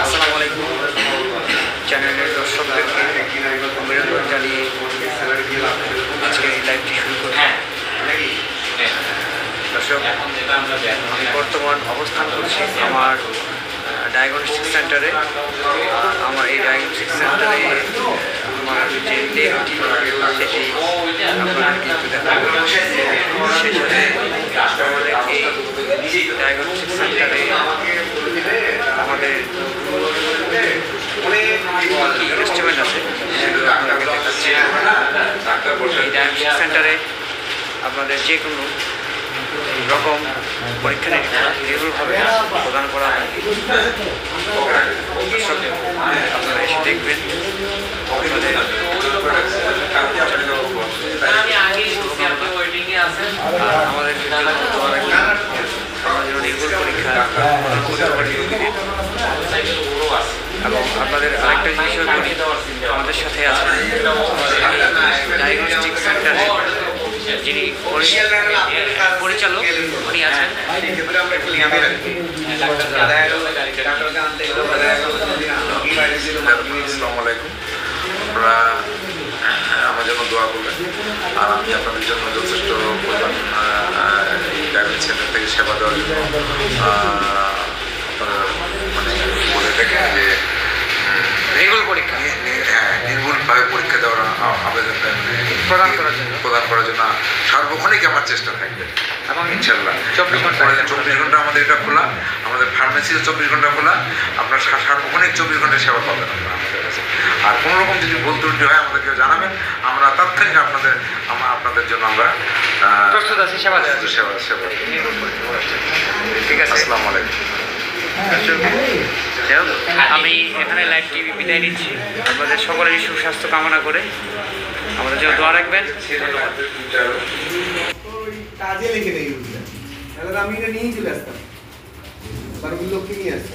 আসসালামু আলাইকুম চ্যানেলের দর্শকদেরকে অভিনন্দন জানিয়ে আজকে এই লাইভটি শুরু করছি। দর্শক, আমি বর্তমান অবস্থান করছি আমার ডায়াগনস্টিক সেন্টারে। আমার এই ডায়াগনস্টিক সেন্টারে আমার যে লেগটি সেটি আপনাদেরকে একটু দেখাবো। সেই সাথে আমাদের এই ডায়াগনস্টিক সেন্টারে আমাদের কী ইনস্ট্রুমেন্ট আছে সেগুলো আপনাদেরকে দেখাচ্ছি। এই ডায়াগনস্টিক সেন্টারে আপনাদের যে কোনো রকম পরীক্ষা নিরীক্ষা নির্ভুলভাবে প্রদান করা হয়। আপনারা এসে দেখবেন। আমাদের নির্ভুল পরীক্ষা এবং আপনাদের আরেকটা জিনিস আমাদের সাথে আছে ডায়াগনস্টিক সেন্টারে যিনি পরিচালক উনি আছেন। আসসালামু আলাইকুম। আপনারা আমার জন্য দোয়া করবেন, আর আমি আপনাদের জন্য যথেষ্ট পরিমাণ ডায়াগনস্টিক সেন্টার থেকে সেবা দেওয়ার জন্য আপনারা মানে বলে থাকেন যে নির্ভুলভাবে পরীক্ষা দেওয়ার আবেদনটা প্রদান করার জন্য সার্বক্ষণিক আমার চেষ্টা থাকবে এবং ইনশাল্লাহ 24 ঘন্টা আমাদের এটা খোলা, আমাদের ফার্মেসিও 24 ঘন্টা খোলা। আপনার সার্বক্ষণিক 24 ঘন্টা সেবা পাবেন আমাদের কাছে। আর কোনো রকম যদি ভুল ত্রুটি হয় আমাদেরকে জানাবেন, আমরা তাৎক্ষণিক আপনাদের জন্য আমরা প্রস্তুত আছি সেবা ঠিক আছে। আসসালামু আলাইকুম। আমি এখানে লাইভ টিভি বিদায় নিচ্ছি। আপনাদের সকলেরই সুস্বাস্থ্য কামনা করে আমাদের জন্য দোয়া রাখবেন। কাজে লেগে নেই, আমি এটা নিয়েই চলে আসতাম, লোককে নিয়ে আসতাম।